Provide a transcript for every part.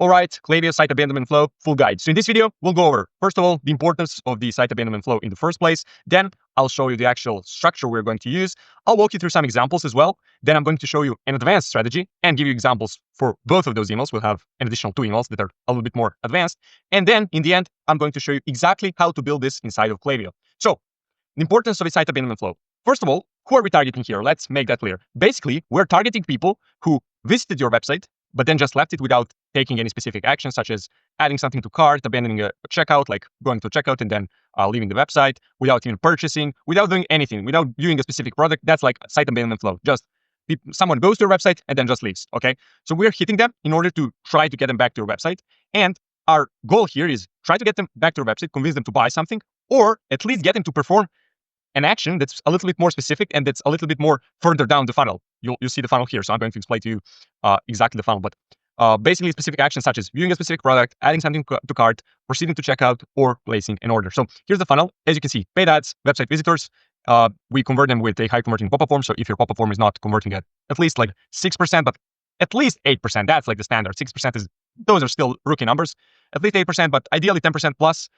All right, Klaviyo Site Abandonment Flow, full guide. So in this video, we'll go over, first of all, the importance of the site abandonment flow in the first place. Then I'll show you the actual structure we're going to use. I'll walk you through some examples as well. Then I'm going to show you an advanced strategy and give you examples for both of those emails. We'll have an additional 2 emails that are a little bit more advanced. And then in the end, I'm going to show you exactly how to build this inside of Klaviyo. So the importance of a site abandonment flow. First of all, who are we targeting here? Let's make that clear. Basically, we're targeting people who visited your website, but then just left it without taking any specific action, such as adding something to cart, abandoning a checkout, like going to checkout and then leaving the website, without even purchasing, without doing anything, without viewing a specific product. That's like site abandonment flow. Just someone goes to your website and then just leaves, okay? So we're hitting them in order to try to get them back to your website. And our goal here is try to get them back to your website, convince them to buy something, or at least get them to perform an action that's a little bit more specific and that's a little bit more further down the funnel. You'll see the funnel here, so I'm going to explain to you exactly the funnel. But basically, specific actions such as viewing a specific product, adding something to cart, proceeding to checkout, or placing an order. So here's the funnel. As you can see, paid ads, website visitors, we convert them with a high converting pop-up form. So if your pop-up form is not converting at least like 6%, but at least 8%, that's like the standard. 6% is, those are still rookie numbers. At least 8%, but ideally 10% plus.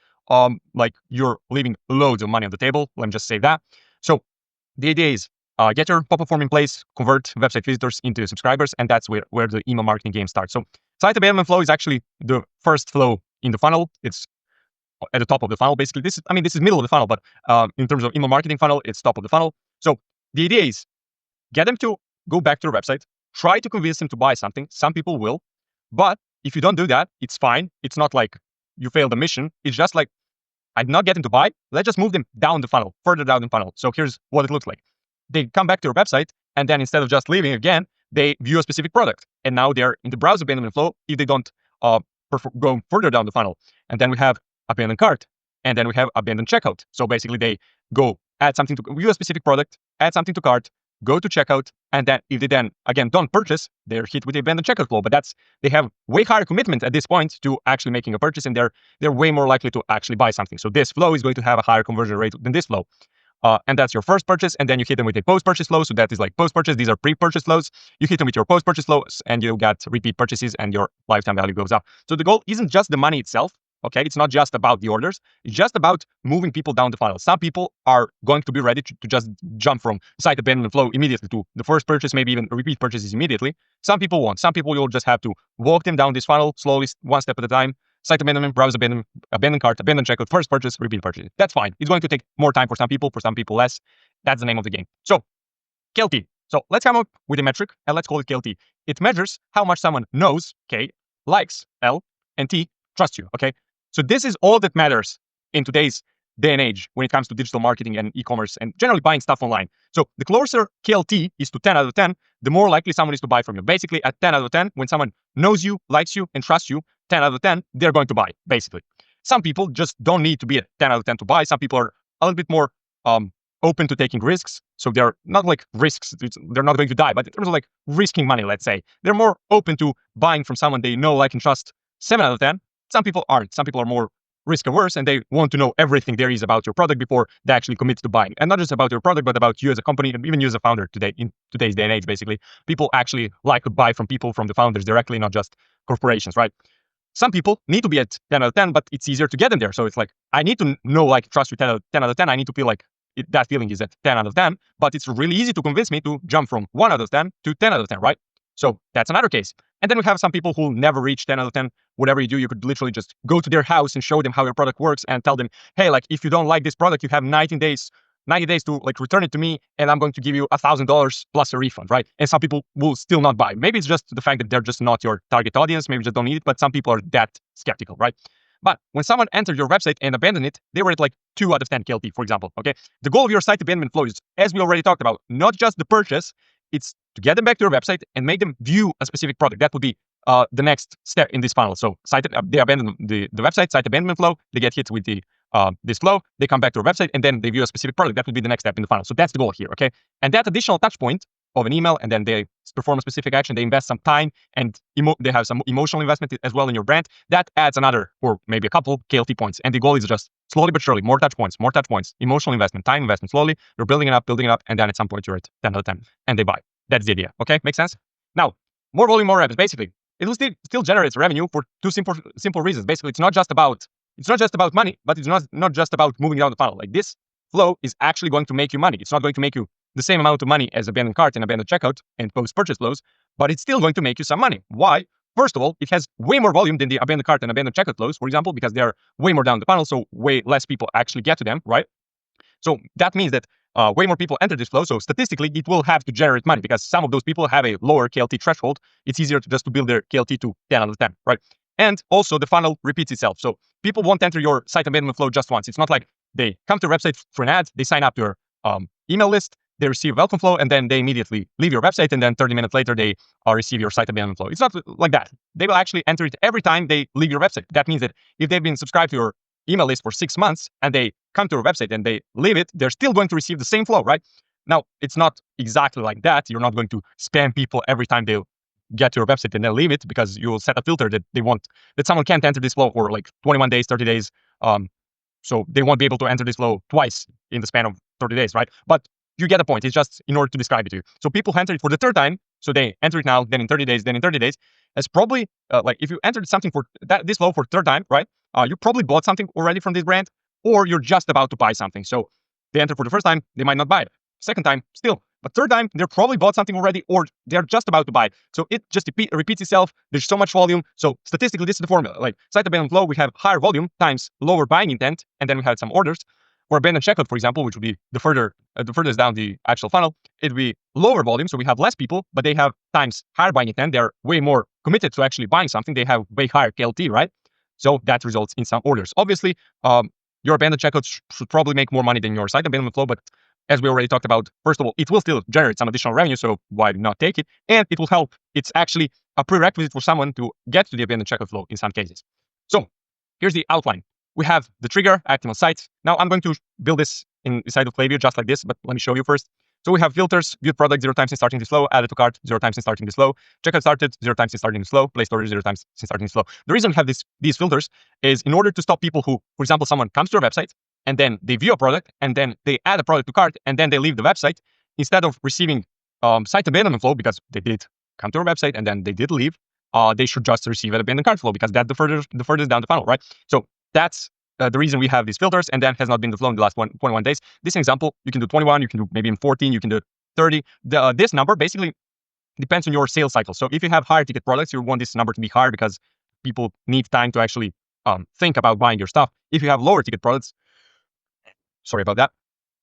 Like you're leaving loads of money on the table. Let me just say that. So the idea is get your pop-up form in place, convert website visitors into subscribers, and that's where the email marketing game starts. So site abandonment flow is actually the first flow in the funnel. It's at the top of the funnel, basically. This is middle of the funnel, but in terms of email marketing funnel, it's top of the funnel. So the idea is get them to go back to your website, try to convince them to buy something. Some people will, but if you don't do that, it's fine. It's not like you failed the mission. It's just like, I did not get them to buy. Let's just move them down the funnel, further down the funnel. So here's what it looks like. They come back to your website, and then instead of just leaving again, they view a specific product. And now they're in the browse abandonment flow if they don't go further down the funnel. And then we have abandoned cart, and then we have abandoned checkout. So basically they go add something to view a specific product, add something to cart, go to checkout, and then if they then again don't purchase, they're hit with the abandoned checkout flow. But they have way higher commitment at this point to actually making a purchase, and they're way more likely to actually buy something. So this flow is going to have a higher conversion rate than this flow. And that's your first purchase, and then you hit them with a post-purchase flow. So that is like post-purchase. These are pre-purchase flows. You hit them with your post-purchase flows, and you get repeat purchases, and your lifetime value goes up. So the goal isn't just the money itself. Okay, it's not just about the orders. It's just about moving people down the funnel. Some people are going to be ready to just jump from site abandonment flow immediately to the first purchase, maybe even repeat purchases immediately. Some people won't. Some people you'll just have to walk them down this funnel slowly, one step at a time. Site abandonment, browse abandonment, abandoned cart, abandoned checkout, first purchase, repeat purchase. That's fine. It's going to take more time for some people less. That's the name of the game. So KLT. So let's come up with a metric and let's call it KLT. It measures how much someone knows, K, likes, L, and T, trusts you, okay? So this is all that matters in today's day and age when it comes to digital marketing and e-commerce and generally buying stuff online. So the closer KLT is to 10 out of 10, the more likely someone is to buy from you. Basically, at 10 out of 10, when someone knows you, likes you, and trusts you, 10 out of 10, they're going to buy, basically. Some people just don't need to be at 10 out of 10 to buy. Some people are a little bit more open to taking risks. So they're not like risks, they're not going to die, but in terms of like risking money, let's say, they're more open to buying from someone they know, like, and trust 7 out of 10. Some people aren't. Some people are more risk averse and they want to know everything there is about your product before they actually commit to buying. And not just about your product, but about you as a company and even you as a founder today, in today's day and age, basically. People actually like to buy from people, from the founders directly, not just corporations, right? Some people need to be at 10 out of 10, but it's easier to get them there. So it's like, I need to know, like, trust you 10 out of 10. I need to feel like that feeling is at 10 out of 10, but it's really easy to convince me to jump from 1 out of 10 to 10 out of 10, right? So that's another case. And then we have some people who never reach 10 out of 10. Whatever you do, you could literally just go to their house and show them how your product works and tell them, hey, like, if you don't like this product, you have 90 days to like return it to me, and I'm going to give you $1,000 plus a refund, right? And some people will still not buy. Maybe it's just the fact that they're just not your target audience. Maybe just don't need it, but some people are that skeptical, right? But when someone entered your website and abandoned it, they were at like 2 out of 10 KLT, for example, okay? The goal of your site abandonment flow is, as we already talked about, not just the purchase, it's to get them back to your website and make them view a specific product. That would be the next step in this funnel. So they abandon the website, site abandonment flow, they get hit with the this flow, they come back to your website, and then they view a specific product. That would be the next step in the funnel. So that's the goal here, okay? And that additional touch point of an email, and then they perform a specific action, they invest some time, and they have some emotional investment as well in your brand, that adds another, or maybe a couple KLT points. And the goal is just slowly but surely, more touch points, emotional investment, time investment, slowly, you're building it up, and then at some point you're at 10 out of 10, and they buy. That's the idea, okay? Makes sense? Now, more volume, more reps. Basically, it will still generate revenue for two simple reasons. Basically, it's not just about money, but it's not just about moving down the funnel. Like, this flow is actually going to make you money. It's not going to make you the same amount of money as abandoned cart and abandoned checkout and post purchase flows, but it's still going to make you some money. Why? First of all, it has way more volume than the abandoned cart and abandoned checkout flows, for example, because they're way more down the funnel, so way less people actually get to them, right? So that means that way more people enter this flow. So statistically, it will have to generate money because some of those people have a lower KLT threshold. It's easier to just to build their KLT to 10 out of 10, right? And also the funnel repeats itself. So people won't enter your site abandonment flow just once. It's not like they come to your website for an ad, they sign up to your email list, they receive welcome flow, and then they immediately leave your website, and then 30 minutes later, they receive your site abandonment flow. It's not like that. They will actually enter it every time they leave your website. That means that if they've been subscribed to your email list for 6 months and they come to your website and they leave it, they're still going to receive the same flow, right? Now, it's not exactly like that. You're not going to spam people every time they get to your website and then leave it, because you will set a filter that that someone can't enter this flow for like 21 days, 30 days. So they won't be able to enter this flow twice in the span of 30 days, right? But you get the point. It's just in order to describe it to you. So people enter it for the third time. So they enter it now, then in 30 days, then in 30 days. It's probably like if you entered something for this flow for third time, right? You probably bought something already from this brand, or you're just about to buy something. So they enter for the first time, they might not buy it. Second time, still. But third time, they're probably bought something already, or they're just about to buy it. So it just repeats itself. There's so much volume. So statistically, this is the formula. Like site abandonment flow, we have higher volume times lower buying intent, and then we have some orders. For abandoned checkout, for example, which would be the furthest down the actual funnel, it would be lower volume. So we have less people, but they have times higher buying intent. They're way more committed to actually buying something. They have way higher KLT, right? So that results in some orders. Obviously, your abandoned checkout should probably make more money than your site abandonment flow, but as we already talked about, first of all, it will still generate some additional revenue, so why not take it? And it will help. It's actually a prerequisite for someone to get to the abandoned checkout flow in some cases. So here's the outline. We have the trigger acting on sites. Now I'm going to build this inside of Klaviyo just like this, but let me show you first. So we have filters, viewed product 0 times since starting this flow, added to cart 0 times since starting this flow, checkout started 0 times since starting this flow, placed order 0 times since starting this flow. The reason we have these filters is in order to stop people who, for example, someone comes to our website and then they view a product and then they add a product to cart and then they leave the website, instead of receiving site abandonment flow because they did come to our website and then they did leave, they should just receive an abandoned cart flow because that's the furthest down the funnel, right? So that's the reason we have these filters, and that has not been the flow in the last 21 days. This example, you can do 21, you can do maybe in 14, you can do 30. This number basically depends on your sales cycle. So if you have higher ticket products, you want this number to be higher because people need time to actually think about buying your stuff. If you have lower ticket products, sorry about that.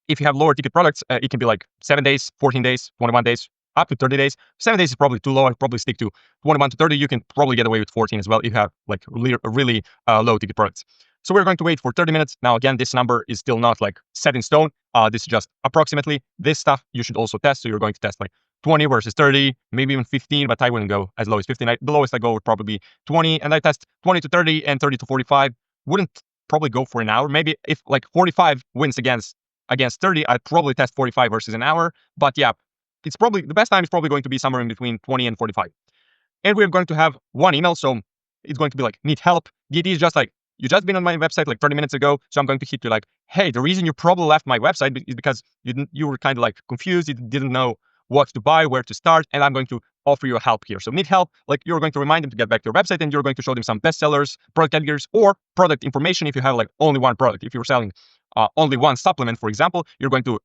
If you have lower ticket products, it can be like 7 days, 14 days, 21 days, up to 30 days. 7 days is probably too low. I'd probably stick to 21 to 30. You can probably get away with 14 as well if you have like really low ticket products. So we're going to wait for 30 minutes. Now, again, this number is still not like set in stone. This is just approximately. This stuff you should also test. So you're going to test like 20 versus 30, maybe even 15, but I wouldn't go as low as 15. The lowest I go would probably be 20, and I test 20 to 30 and 30 to 45. Wouldn't probably go for an hour. Maybe if like 45 wins against 30, I'd probably test 45 versus an hour. But yeah, it's probably the best time is probably going to be somewhere in between 20 and 45. And we're going to have one email. So it's going to be like, need help. The idea is just like, you just been on my website like 30 minutes ago. So I'm going to hit you like, hey, the reason you probably left my website is because you were kind of like confused. You didn't know what to buy, where to start. And I'm going to offer you help here. So need help, like you're going to remind them to get back to your website, and you're going to show them some bestsellers, product categories, or product information if you have like only one product. If you're selling only one supplement, for example, you're going to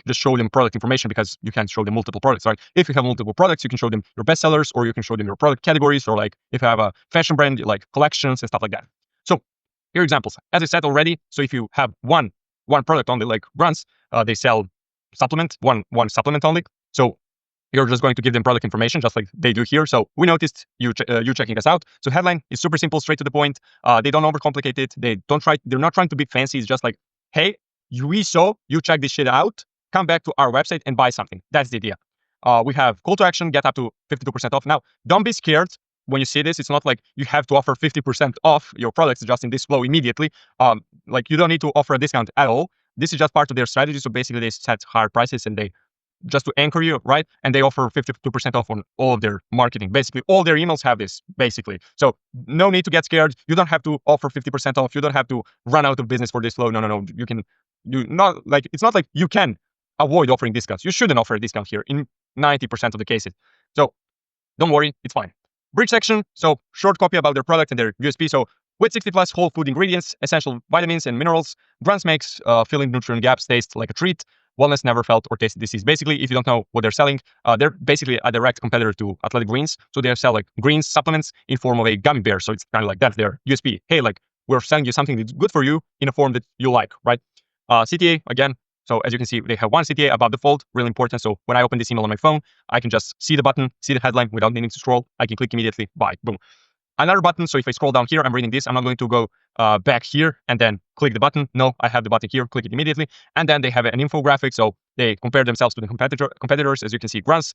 just show them product information because you can't show them multiple products, right? If you have multiple products, you can show them your bestsellers, or you can show them your product categories, or like if you have a fashion brand, like collections and stuff like that. So here are examples. As I said already, so if you have one product only, like brands, they sell supplement, one supplement only. So you're just going to give them product information just like they do here. So we noticed you checking us out. So headline is super simple, straight to the point. They don't overcomplicate it. They're not trying to be fancy. It's just like, hey, we saw you check this shit out. Come back to our website and buy something. That's the idea. We have call to action, get up to 52% off. Now, don't be scared when you see this. It's not like you have to offer 50% off your products just in this flow immediately. Like you don't need to offer a discount at all. This is just part of their strategy. So basically they set higher prices and they just to anchor you, right? And they offer 52% off on all of their marketing. Basically, all their emails have this, basically. So no need to get scared. You don't have to offer 50% off. You don't have to run out of business for this flow. No. It's not like you can avoid offering discounts. You shouldn't offer a discount here in 90% of the cases. So don't worry, it's fine. Brief section, so short copy about their product and their USP. So with 60 plus whole food ingredients, essential vitamins and minerals, Grunts makes filling nutrient gaps taste like a treat. Wellness never felt or tasted disease. Basically, if you don't know what they're selling, they're basically a direct competitor to Athletic Greens. So they sell like greens supplements in form of a gummy bear. So it's kind of like that's their USP. Hey, like we're selling you something that's good for you in a form that you like, right? CTA again. So as you can see, they have one CTA above the fold, really important. So when I open this email on my phone, I can just see the button, see the headline without needing to scroll. I can click immediately, buy, boom. Another button, so if I scroll down here, I'm reading this, I'm not going to go back here and then click the button. No, I have the button here, click it immediately. And then they have an infographic, so they compare themselves to the competitors. As you can see, Grunts,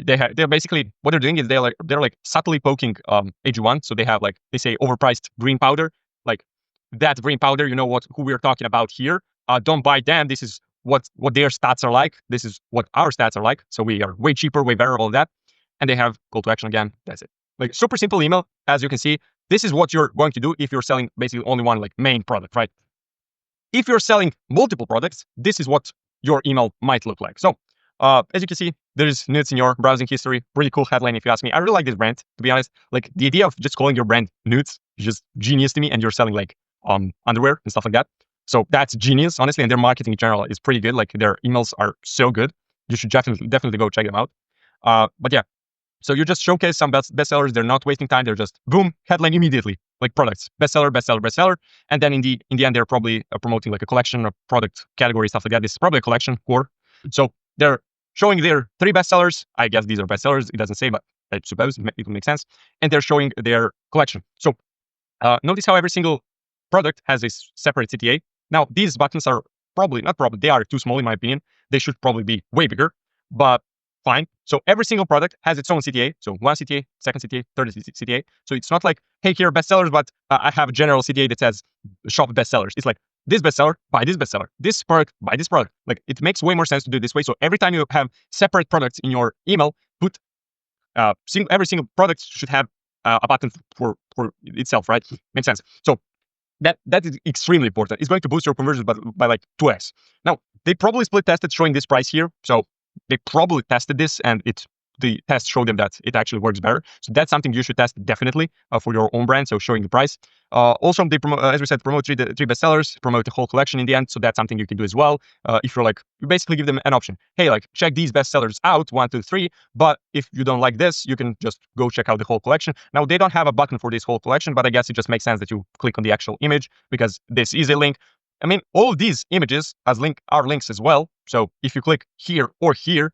they're basically, what they're doing is they're like subtly poking AG1. So they have like, they say overpriced green powder, like that green powder, you know who we're talking about here. Don't buy them. This is what their stats are like. This is what our stats are like. So we are way cheaper, way better, all that. And they have call to action again. That's it. Like super simple email. As you can see, this is what you're going to do if you're selling basically only one like main product, right? If you're selling multiple products, this is what your email might look like. So as you can see, there's nudes in your browsing history. Pretty cool headline if you ask me. I really like this brand, to be honest. Like the idea of just calling your brand nudes is just genius to me. And you're selling like underwear and stuff like that. So that's genius, honestly. And their marketing in general is pretty good. Like their emails are so good. You should definitely go check them out. But yeah, so you just showcase some bestsellers. They're not wasting time. They're just boom, headline immediately, like products, bestseller, bestseller, bestseller. And then in the end, they're probably promoting like a collection of product category, stuff like that. This is probably a collection core. So they're showing their 3 bestsellers. I guess these are bestsellers. It doesn't say, but I suppose it would make sense. And they're showing their collection. So notice how every single product has a separate CTA. Now, these buttons are they are too small in my opinion. They should probably be way bigger, but fine. So every single product has its own CTA. So one CTA, second CTA, third CTA. So it's not like, hey, here are bestsellers, but I have a general CTA that says shop bestsellers. It's like this bestseller, buy this bestseller. This product, buy this product. Like it makes way more sense to do it this way. So every time you have separate products in your email, put every single product should have a button for itself, right? Makes sense. So that is extremely important. It's going to boost your conversions by like 2x. Now, they probably split tested showing this price here. So they probably tested this and the test showed them that it actually works better. So that's something you should test definitely for your own brand. So showing the price. Also, they promote, as we said, promote three bestsellers, promote the whole collection in the end. So that's something you can do as well. If you're like, you basically give them an option. Hey, like check these bestsellers out, 1, 2, 3. But if you don't like this, you can just go check out the whole collection. Now they don't have a button for this whole collection, but I guess it just makes sense that you click on the actual image because this is a link. I mean, all of these images are links as well. So if you click here or here,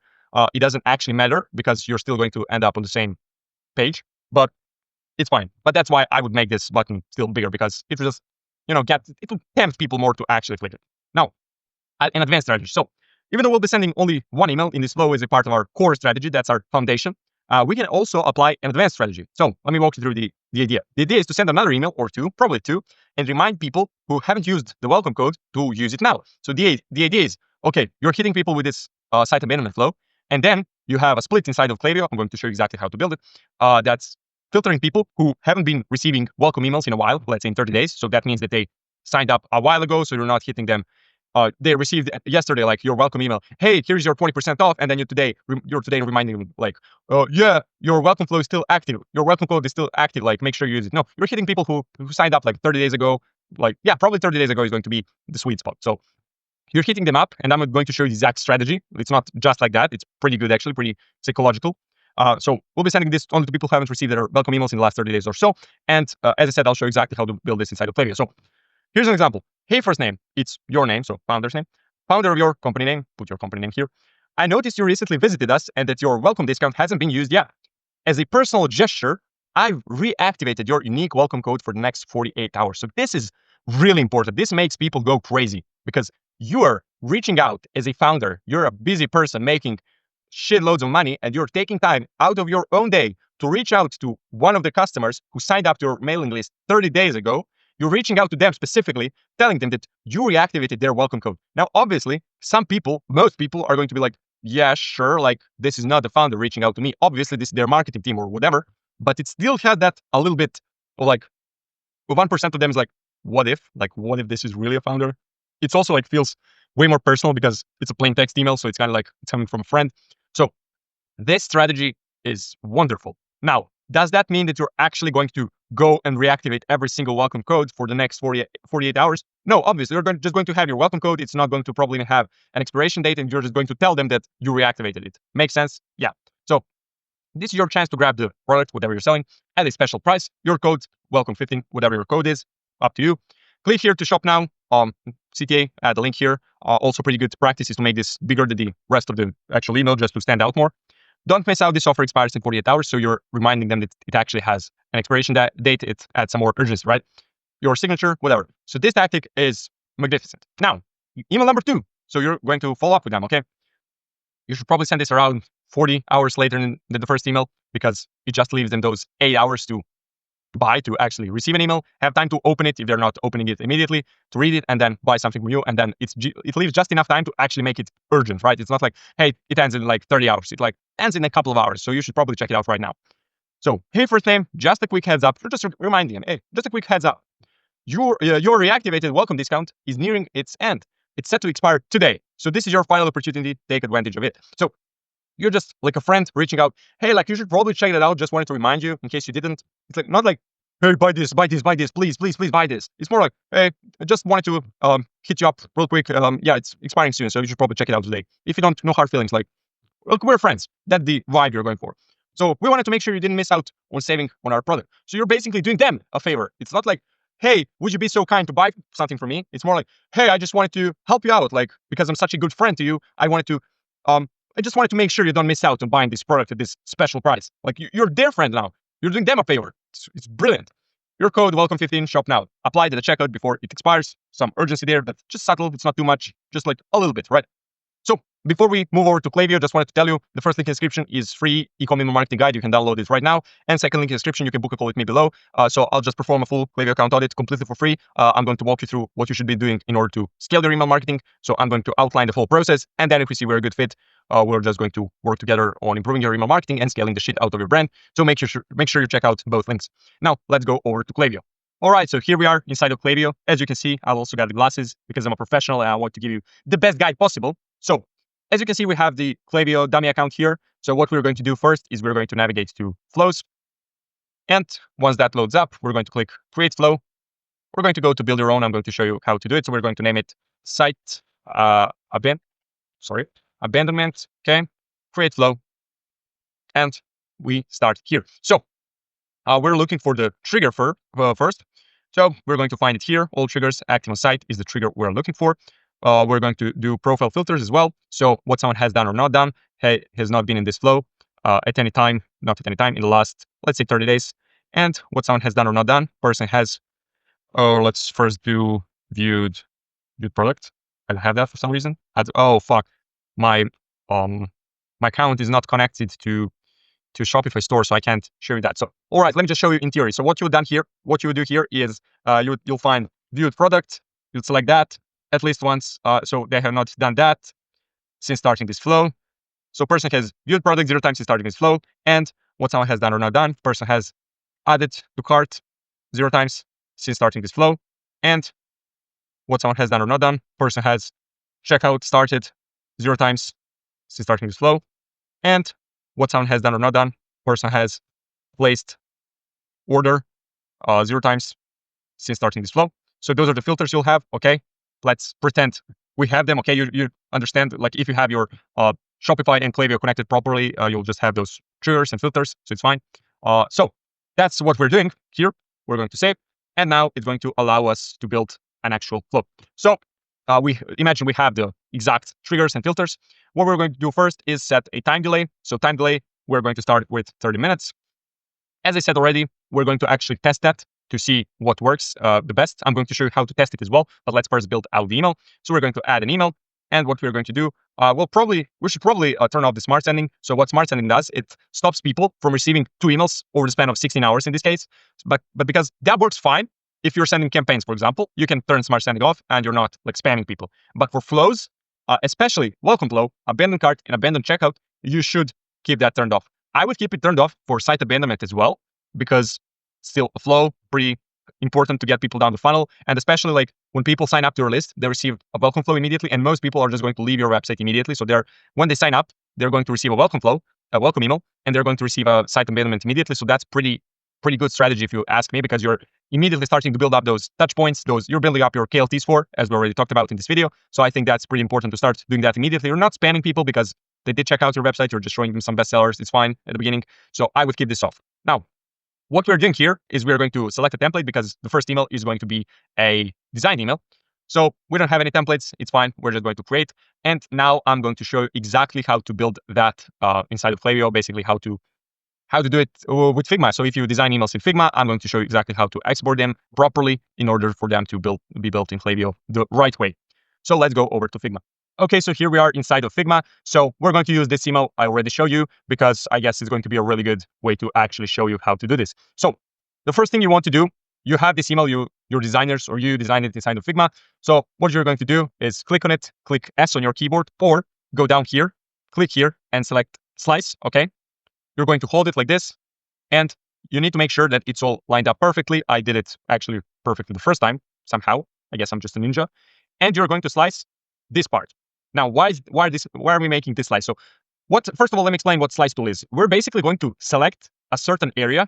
it doesn't actually matter because you're still going to end up on the same page, but it's fine. But that's why I would make this button still bigger because it will just, it will tempt people more to actually click it. Now, an advanced strategy. So even though we'll be sending only one email in this flow as a part of our core strategy, that's our foundation, we can also apply an advanced strategy. So let me walk you through the idea. The idea is to send another email or two, probably 2, and remind people who haven't used the welcome code to use it now. So the idea is, okay, you're hitting people with this site abandonment flow, and then you have a split inside of Klaviyo. I'm going to show you exactly how to build it. That's filtering people who haven't been receiving welcome emails in a while, let's say in 30 days. So that means that they signed up a while ago, so you're not hitting them. They received yesterday, like your welcome email. Hey, here's your 20% off. And then you're today reminding them like, oh yeah, your welcome flow is still active. Your welcome code is still active. Like make sure you use it. No, you're hitting people who signed up like 30 days ago. Like, yeah, probably 30 days ago is going to be the sweet spot. So you're hitting them up, and I'm going to show you the exact strategy. It's not just like that. It's pretty good, actually, pretty psychological. So we'll be sending this only to people who haven't received their welcome emails in the last 30 days or so. And as I said, I'll show you exactly how to build this inside of Klaviyo. So here's an example. Hey, first name, it's your name, so founder's name. Founder of your company name, put your company name here. I noticed you recently visited us and that your welcome discount hasn't been used yet. As a personal gesture, I've reactivated your unique welcome code for the next 48 hours. So this is really important. This makes people go crazy because you are reaching out as a founder. You're a busy person making shitloads of money, and you're taking time out of your own day to reach out to one of the customers who signed up to your mailing list 30 days ago. You're reaching out to them specifically, telling them that you reactivated their welcome code. Now, obviously, most people are going to be like, yeah, sure, like this is not the founder reaching out to me. Obviously, this is their marketing team or whatever, but it still had that a little bit of like, 1% of them is like, what if this is really a founder? It's also like feels way more personal because it's a plain text email. So it's kind of like it's coming from a friend. So this strategy is wonderful. Now, Does that mean that you're actually going to go and reactivate every single welcome code for the next 48 hours? No, obviously, you're just going to have your welcome code. It's not going to probably even have an expiration date, and you're just going to tell them that you reactivated it. Makes sense? Yeah. So this is your chance to grab the product, whatever you're selling, at a special price. Your code, welcome 15, whatever your code is, up to you. Click here to shop now. CTA, add the link here. Also pretty good practice is to make this bigger than the rest of the actual email just to stand out more. Don't miss out. This offer expires in 48 hours. So you're reminding them that it actually has an expiration date. It adds some more urgency, right? Your signature, whatever. So this tactic is magnificent. Now, email number 2. So you're going to follow up with them, okay? You should probably send this around 40 hours later than the first email because it just leaves them those 8 hours to buy, to actually receive an email, have time to open it if they're not opening it immediately, to read it, and then buy something from you. And then it leaves just enough time to actually make it urgent, right? It's not like, hey, it ends in like 30 hours. It like ends in a couple of hours. So you should probably check it out right now. So, hey, first name, just a quick heads up. Just reminding them, hey, just a quick heads up. Your reactivated welcome discount is nearing its end. It's set to expire today. So this is your final opportunity. Take advantage of it. So you're just like a friend reaching out. Hey, like you should probably check that out. Just wanted to remind you in case you didn't. It's like not like, hey, buy this, please buy this. It's more like, hey, I just wanted to hit you up real quick. Yeah, it's expiring soon, so you should probably check it out today. If you don't, no hard feelings. Like, look, we're friends. That's the vibe you're going for. So we wanted to make sure you didn't miss out on saving on our product. So you're basically doing them a favor. It's not like, hey, would you be so kind to buy something from me? It's more like, hey, I just wanted to help you out. Like, because I'm such a good friend to you, I just wanted to make sure you don't miss out on buying this product at this special price. Like, you're their friend now. You're doing them a favor. It's brilliant. Your code, welcome15, shop now. Apply to the checkout before it expires. Some urgency there, but just subtle. It's not too much, just like a little bit, right? So before we move over to Klaviyo, just wanted to tell you, the first link in the description is free e-commerce marketing guide. You can download it right now. And second link in the description, you can book a call with me below. So I'll just perform a full Klaviyo account audit completely for free. I'm going to walk you through what you should be doing in order to scale your email marketing. So I'm going to outline the whole process. And then if we see we're a good fit, we're just going to work together on improving your email marketing and scaling the shit out of your brand. So make sure you check out both links. Now let's go over to Klaviyo. All right, so here we are inside of Klaviyo. As you can see, I've also got the glasses because I'm a professional and I want to give you the best guide possible. So as you can see, we have the Klaviyo dummy account here. So what we're going to do first is we're going to navigate to flows. And once that loads up, we're going to click create flow. We're going to go to build your own. I'm going to show you how to do it. So we're going to name it Site Abandonment. Okay, create flow. And we start here. So we're looking for the trigger first. So we're going to find it here. All triggers active on site is the trigger we're looking for. We're going to do profile filters as well. So what someone has done or not done, hey, has not been in this flow at any time, not at any time in the last, let's say 30 days. And what someone has done or not done, person has, let's first do viewed product. I don't have that for some reason. Oh, fuck. My account is not connected to Shopify store, so I can't show you that. So, all right, let me just show you in theory. So what you would do here is you'll find viewed product, you'll select that at least once. So they have not done that since starting this flow. So person has viewed product 0 times since starting this flow, and what someone has done or not done, person has added to cart 0 times since starting this flow, and what someone has done or not done, person has checkout started 0 times since starting this flow, and what someone has done or not done, person has placed order 0 times since starting this flow. So those are the filters you'll have. Okay, let's pretend we have them. Okay, you understand, like if you have your Shopify and Klaviyo connected properly, you'll just have those triggers and filters, so it's fine. So that's what we're doing here. We're going to save, and now it's going to allow us to build an actual flow. So we imagine we have the exact triggers and filters. What we're going to do first is set a time delay. So time delay, we're going to start with 30 minutes. As I said already, we're going to actually test that to see what works the best. I'm going to show you how to test it as well, but let's first build out the email. So we're going to add an email, and what we're going to do, we should probably turn off the smart sending. So what smart sending does, it stops people from receiving 2 emails over the span of 16 hours in this case. But because that works fine, if you're sending campaigns, for example, you can turn smart sending off and you're not like spamming people. But for flows, especially welcome flow, abandoned cart, and abandoned checkout, you should keep that turned off. I would keep it turned off for site abandonment as well, because still a flow, pretty important to get people down the funnel. And especially like when people sign up to your list, they receive a welcome flow immediately. And most people are just going to leave your website immediately. So when they sign up, they're going to receive a welcome flow. a welcome email, and they're going to receive a site abandonment immediately. So that's pretty good strategy if you ask me, because you're immediately starting to build up those touch points. You're building up your KLTs for, as we already talked about in this video. So I think that's pretty important to start doing that immediately. You're not spamming people because they did check out your website. You're just showing them some bestsellers. It's fine at the beginning. So I would keep this off. Now, what we're doing here is we're going to select a template, because the first email is going to be a design email. So we don't have any templates. It's fine. We're just going to create. And now I'm going to show you exactly how to build that inside of Klaviyo, basically how to do it with Figma. So if you design emails in Figma, I'm going to show you exactly how to export them properly in order for them to be built in Klaviyo the right way. So let's go over to Figma. Okay, so here we are inside of Figma. So we're going to use this email I already showed you, because I guess it's going to be a really good way to actually show you how to do this. So the first thing you want to do, you have this email, your designers, or you design it inside of Figma. So what you're going to do is click on it, click S on your keyboard, or go down here, click here and select slice, okay? You're going to hold it like this, and you need to make sure that it's all lined up perfectly. I did it actually perfectly the first time, somehow. I guess I'm just a ninja. And you're going to slice this part. Now, why are we making this slice? So first of all, let me explain what slice tool is. We're basically going to select a certain area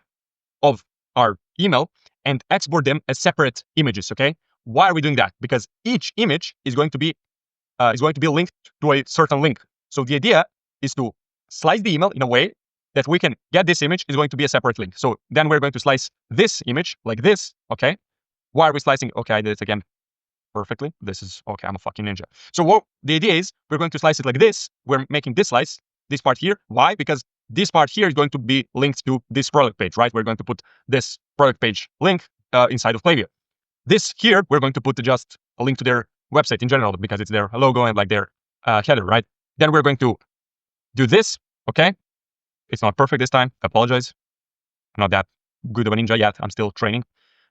of our email and export them as separate images, okay? Why are we doing that? Because each image is going to be linked to a certain link. So the idea is to slice the email in a way that we can get this image is going to be a separate link. So then we're going to slice this image like this, okay? Why are we slicing? Okay, I did it again perfectly. This is, okay, I'm a fucking ninja. So the idea is we're going to slice it like this. We're making this slice, this part here. Why? Because this part here is going to be linked to this product page, right? We're going to put this product page link inside of Klaviyo. This here, we're going to put just a link to their website in general, because it's their logo and like their header, right? Then we're going to do this, okay? It's not perfect this time. I apologize. I'm not that good of a ninja yet. I'm still training.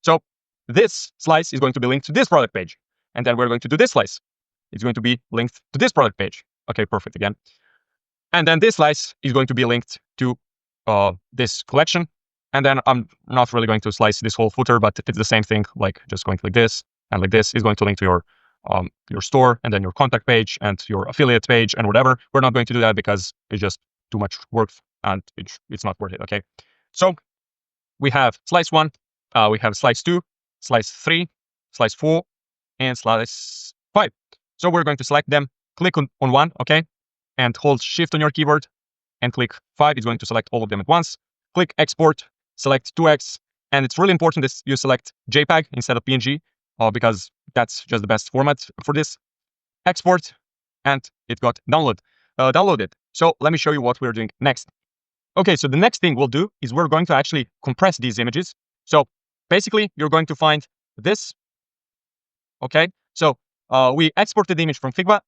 So this slice is going to be linked to this product page. And then we're going to do this slice. It's going to be linked to this product page. Okay, perfect again. And then this slice is going to be linked to this collection. And then I'm not really going to slice this whole footer, but it's the same thing, like just going like this and like this is going to link to your store, and then your contact page and your affiliate page and whatever. We're not going to do that because it's just too much work and it's not worth it, okay? So we have slice 1, we have slice 2, slice 3, slice 4, and slice 5. So we're going to select them, click on 1, okay? And hold shift on your keyboard and click 5. It's going to select all of them at once. Click export, select 2x. And it's really important that you select JPEG instead of PNG, because that's just the best format for this. Export, and it got downloaded. So let me show you what we're doing next. Okay, so the next thing we'll do is we're going to actually compress these images. So basically, you're going to find this. Okay, so we exported the image from Figma,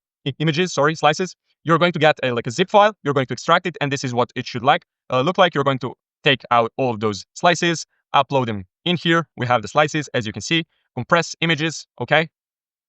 slices. You're going to get a zip file. You're going to extract it, and this is what it should look like. You're going to take out all of those slices, upload them in here. We have the slices, as you can see. Compress images, okay?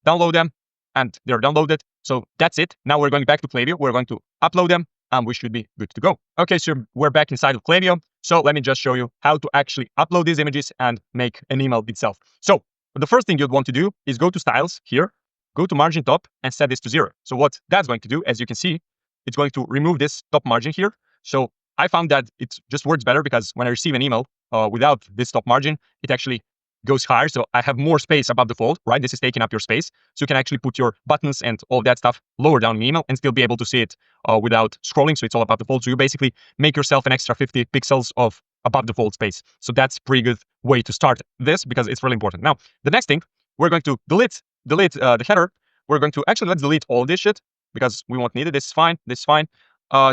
Download them, and they're downloaded. So that's it. Now we're going back to Klaviyo. We're going to upload them, and we should be good to go. Okay, so we're back inside of Klaviyo. So let me just show you how to actually upload these images and make an email itself. So the first thing you'd want to do is go to Styles here, go to Margin Top, and set this to 0. So what that's going to do, as you can see, it's going to remove this top margin here. So I found that it just works better, because when I receive an email without this top margin, it actually goes higher. So I have more space above the fold, right? This is taking up your space. So you can actually put your buttons and all that stuff lower down in the email and still be able to see it without scrolling. So it's all above the fold. So you basically make yourself an extra 50 pixels of above the fold space. So that's a pretty good way to start this, because it's really important. Now, the next thing, we're going to delete the header. We're going to let's delete all this shit, because we won't need it. This is fine.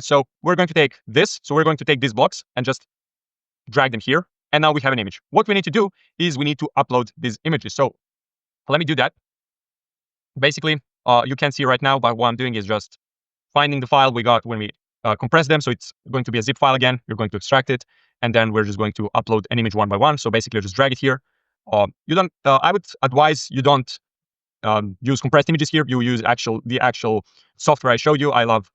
So we're going to take this. So we're going to take these blocks and just drag them here. And now we have an image. What we need to do is we need to upload these images. So let me do that. Basically, you can see right now, but what I'm doing is just finding the file we got when we compress them. So it's going to be a zip file again. You're going to extract it, and then we're just going to upload an image one by one. So basically, just drag it here. I would advise you don't use compressed images here. You use the actual software I showed you. I love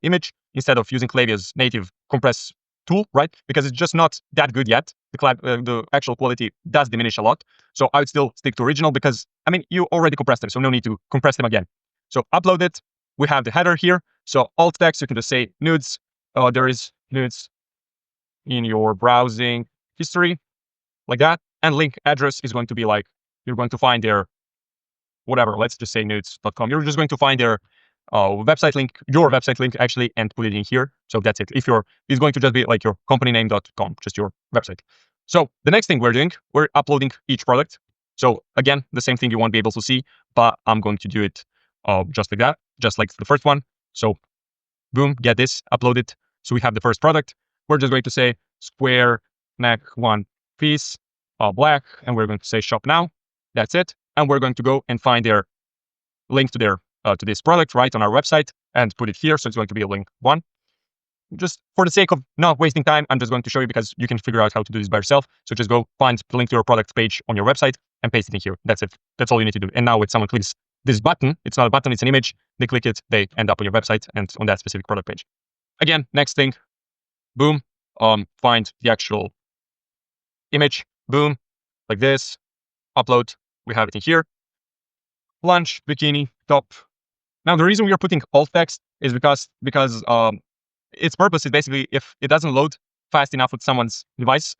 image, instead of using Klaviyo's native compress tool, right? Because it's just not that good yet. The actual quality does diminish a lot. So I would still stick to original, because you already compressed them, so no need to compress them again. So upload it. We have the header here. So alt text, you can just say nudes. There is nudes in your browsing history, like that. And link address is going to be like, you're going to find their whatever, let's just say nudes.com. You're just going to find their website link, your website link actually, and put it in here. So that's it. It's going to just be like your companyname.com, just your website. So the next thing we're doing, we're uploading each product. So again, the same thing you won't be able to see, but I'm going to do it just like that, just like the first one. So boom, get this, upload it. So we have the first product. We're just going to say square neck one piece, black, and we're going to say shop now. That's it. And we're going to go and find their link to their to this product right on our website and put it here. So it's going to be a link one. Just for the sake of not wasting time, I'm just going to show you because you can figure out how to do this by yourself. So just go find the link to your product page on your website and paste it in here. That's it. That's all you need to do. And now when someone clicks this button, it's not a button, it's an image. They click it, they end up on your website and on that specific product page. Again, next thing, boom, find the actual image, boom, like this, upload. We have it in here. Lunch, bikini, top. Now, the reason we are putting alt text is because its purpose is basically if it doesn't load fast enough with someone's device,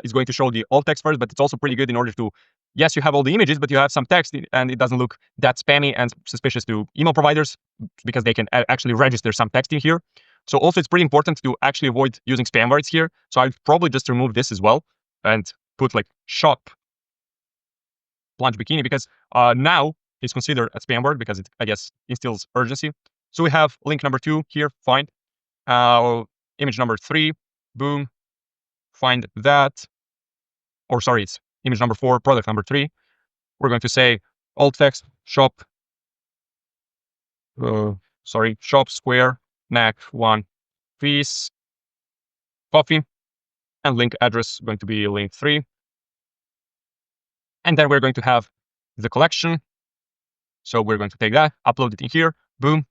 it's going to show the alt text first, but it's also pretty good in order to, yes, you have all the images, but you have some text and it doesn't look that spammy and suspicious to email providers because they can actually register some text in here. So also it's pretty important to actually avoid using spam words here. So I'd probably just remove this as well and put like shop lunch bikini because now it's considered a spam word because it, I guess, instills urgency. So we have link number 2 here, find. Image number 3, boom, find that. Or sorry, it's image number 4, product number 3. We're going to say alt text, shop, shop square, neck, one piece, coffee, and link address going to be link 3. And then we're going to have the collection. So we're going to take that, upload it in here, boom,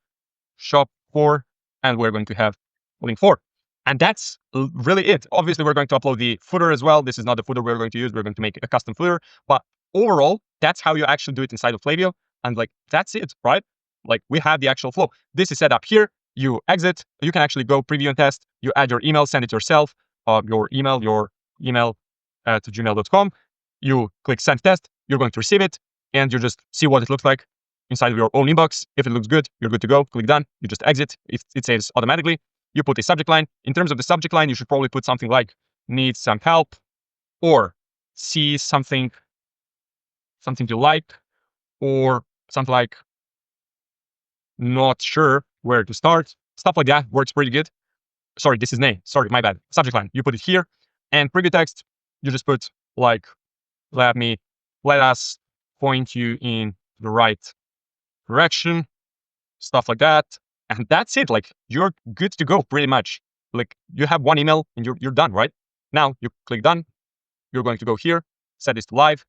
shop 4, and we're going to have link 4. And that's really it. Obviously, we're going to upload the footer as well. This is not the footer we're going to use. We're going to make a custom footer. But overall, that's how you actually do it inside of Klaviyo. And like, that's it, right? Like, we have the actual flow. This is set up here. You exit. You can actually go preview and test. You add your email, send it yourself, your email at gmail.com. You click send test. You're going to receive it. And you just see what it looks like inside of your own inbox. If it looks good, you're good to go. Click done. You just exit. It saves automatically. You put a subject line. In terms of the subject line, you should probably put something like need some help or see something you like or something like not sure where to start. Stuff like that works pretty good. Sorry, this is name. Sorry, my bad. Subject line. You put it here. And preview text, you just put like, let us point you in the right direction. Stuff like that. And that's it. Like, you're good to go pretty much. Like, you have one email and you're done, right? Now you click done. You're going to go here, set this to live,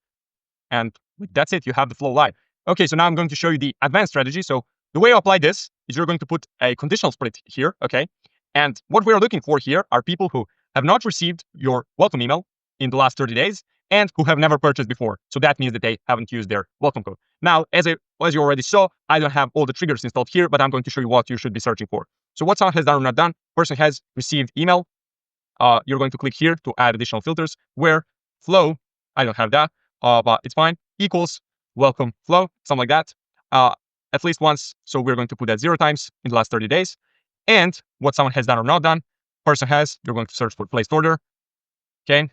and that's it. You have the flow live. Okay, so now I'm going to show you the advanced strategy. So the way you apply this is you're going to put a conditional split here, okay? And what we're looking for here are people who have not received your welcome email in the last 30 days and who have never purchased before. So that means that they haven't used their welcome code. Now, as you already saw, I don't have all the triggers installed here, but I'm going to show you what you should be searching for. So what someone has done or not done, person has received email. You're going to click here to add additional filters where flow, I don't have that, but it's fine, equals welcome flow, something like that, at least once. So we're going to put that 0 times in the last 30 days. And what someone has done or not done, person has, you're going to search for placed order. Okay,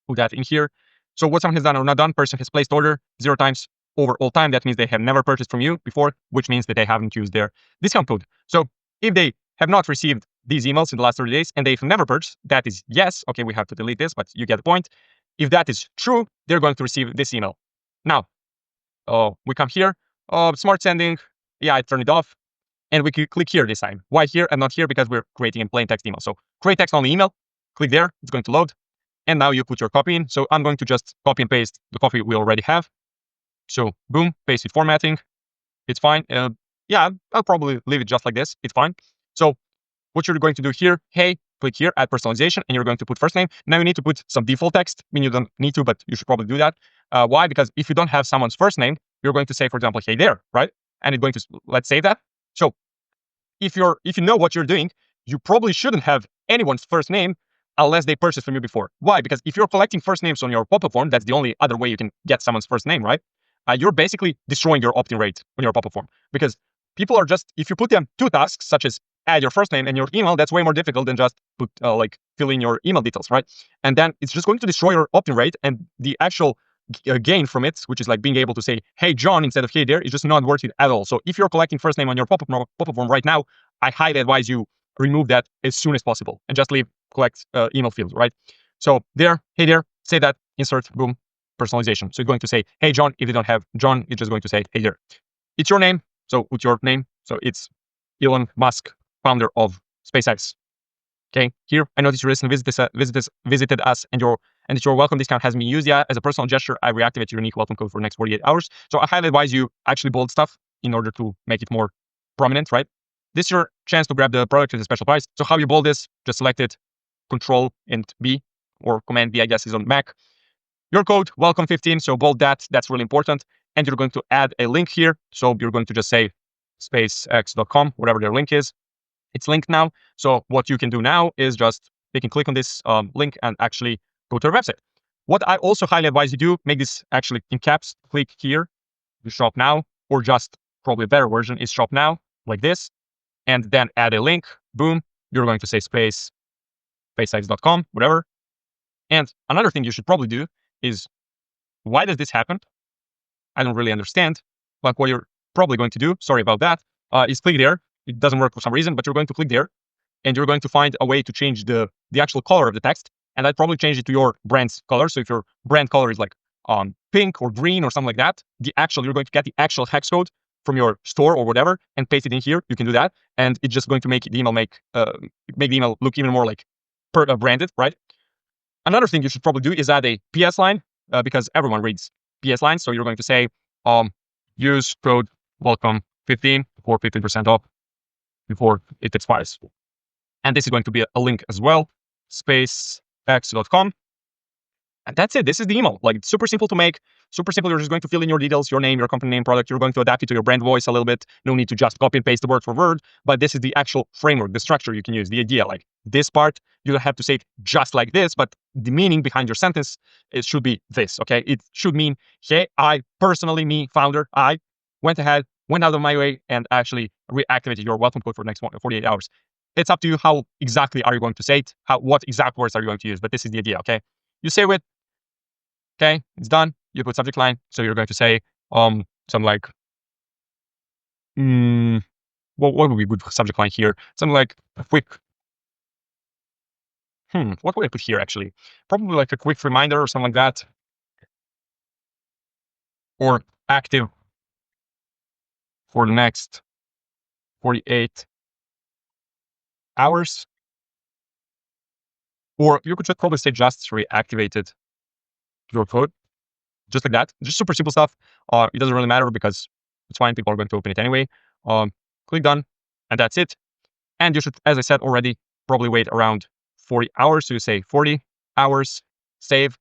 put that in here. So what someone has done or not done, person has placed order 0 times over all time. That means they have never purchased from you before, which means that they haven't used their discount code. So if they have not received these emails in the last 30 days and they've never purchased, that is yes. Okay, we have to delete this, but you get the point. If that is true, they're going to receive this email. Now, we come here, smart sending. Yeah, I turn it off. And we can click here this time. Why here and not here? Because we're creating a plain text email. So create text only email, click there, it's going to load. And now you put your copy in. So I'm going to just copy and paste the copy we already have. So boom, paste with formatting. It's fine. Yeah, I'll probably leave it just like this. It's fine. So what you're going to do here, hey, click here, add personalization, and you're going to put first name. Now you need to put some default text. I mean, you don't need to, but you should probably do that. Why? Because if you don't have someone's first name, you're going to say, for example, hey there, right? And it's going to, let's save that. So if you know what you're doing, you probably shouldn't have anyone's first name unless they purchased from you before. Why? Because if you're collecting first names on your pop-up form, that's the only other way you can get someone's first name, right? You're basically destroying your opt-in rate on your pop-up form, because people are just, if you put them two tasks, such as add your first name and your email, that's way more difficult than just put like fill in your email details, right? And then it's just going to destroy your opt-in rate, and the actual gain from it, which is like being able to say, hey, John, instead of hey there, is just not worth it at all. So if you're collecting first name on your pop-up form right now, I highly advise you remove that as soon as possible and just leave collect email field, right? So there, hey there, say that, insert, boom, personalization. So you're going to say, hey, John. If you don't have John, you're just going to say, hey there. It's your name. So put your name. So it's Elon Musk, founder of SpaceX. Okay, here I noticed you recently visited us, and your welcome discount hasn't been used yet. As a personal gesture, I reactivate your unique welcome code for the next 48 hours. So I highly advise you actually bold stuff in order to make it more prominent, right? This is your chance to grab the product at a special price. So how you bold this? Just select it, Control and B, or Command B, I guess, is on Mac. Your code, welcome 15. So bold that. That's really important. And you're going to add a link here. So you're going to just say spacex.com, whatever their link is. It's linked now. So what you can do now is just you can click on this link and actually go to their website. What I also highly advise you do, make this actually in caps. Click here, shop now, or just probably a better version is shop now, like this, and then add a link. Boom. You're going to say spacex.com, whatever. And another thing you should probably do is, why does this happen? I don't really understand. But what you're probably going to do, sorry about that, is click there. It doesn't work for some reason, but you're going to click there, and you're going to find a way to change the actual color of the text. And I'd probably change it to your brand's color. So if your brand color is like pink or green or something like that, you're going to get the actual hex code from your store or whatever and paste it in here. You can do that, and it's just going to make the email make the email look even more like branded, right? Another thing you should probably do is add a PS line, because everyone reads PS lines. So you're going to say use code welcome 15 for 15% off before it expires. And this is going to be a link as well, spacex.com. And that's it. This is the email. Like, it's super simple to make, super simple. You're just going to fill in your details, your name, your company name, product. You're going to adapt it to your brand voice a little bit. No need to just copy and paste the word for word, but this is the actual framework, the structure you can use, the idea. Like this part, you don't have to say it just like this, but the meaning behind your sentence, it should be this, okay? It should mean, hey, I personally, me, founder, I went ahead, went out of my way, and actually reactivated your welcome code for the next 48 hours. It's up to you how exactly are you going to say it, what exact words are you going to use, but this is the idea, okay? You say it, okay, it's done. You put subject line. So you're going to say something like, what would be good subject line here? Something like a quick, what would I put here actually? Probably like a quick reminder or something like that. Or active for the next 48 hours. Or you could just probably say just reactivated your code. Just like that. Just super simple stuff. It doesn't really matter because it's fine. People are going to open it anyway. Click done, and that's it. And you should, as I said already, probably wait around 40 hours. So you say 40 hours, save,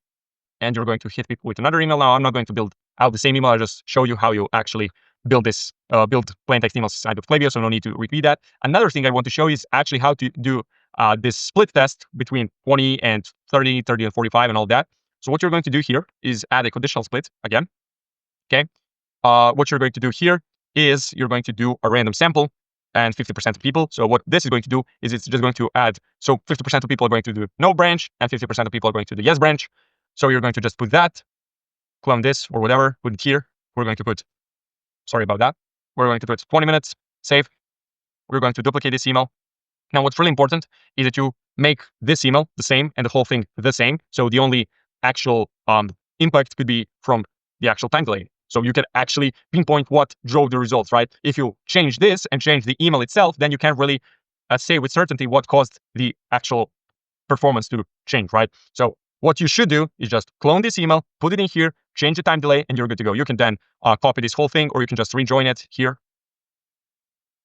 and you're going to hit people with another email. Now, I'm not going to build out the same email. I'll just show you how you actually build this, build plain text emails inside of Klaviyo, so no need to repeat that. Another thing I want to show is actually how to do this split test between 20 and 30, 30 and 45 and all that. So what you're going to do here is add a conditional split again, okay? What you're going to do here is you're going to do a random sample and 50% of people. So what this is going to do is it's just going to add, so 50% of people are going to do no branch and 50% of people are going to do yes branch. So you're going to just put that, clone this or whatever, put it here. We're going to put, sorry about that. We're going to put 20 minutes, save. We're going to duplicate this email. Now, what's really important is that you make this email the same and the whole thing the same. So the only actual impact could be from the actual time delay. So you can actually pinpoint what drove the results, right? If you change this and change the email itself, then you can't really say with certainty what caused the actual performance to change, right? So what you should do is just clone this email, put it in here, change the time delay, and you're good to go. You can then copy this whole thing, or you can just rejoin it here.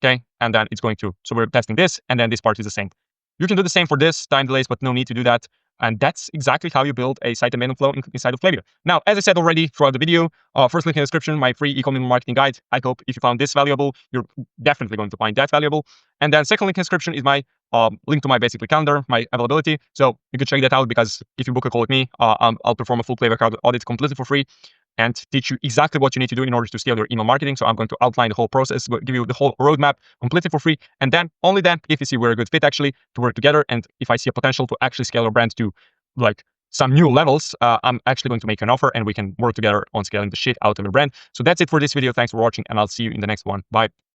Okay, and then it's going to, so we're testing this, and then this part is the same. You can do the same for this time delays, but no need to do that. And that's exactly how you build a site abandonment flow inside of Klaviyo. Now, as I said already throughout the video, first link in the description, my free e-commerce marketing guide. I hope if you found this valuable, you're definitely going to find that valuable. And then second link in the description is my link to my basically calendar, my availability. So you could check that out, because if you book a call with me, I'll perform a full Klaviyo account audit completely for free and teach you exactly what you need to do in order to scale your email marketing. So I'm going to outline the whole process, give you the whole roadmap completely for free. And then only then, if you see we're a good fit actually to work together, and if I see a potential to actually scale your brand to like some new levels, I'm actually going to make an offer and we can work together on scaling the shit out of your brand. So that's it for this video. Thanks for watching, and I'll see you in the next one. Bye.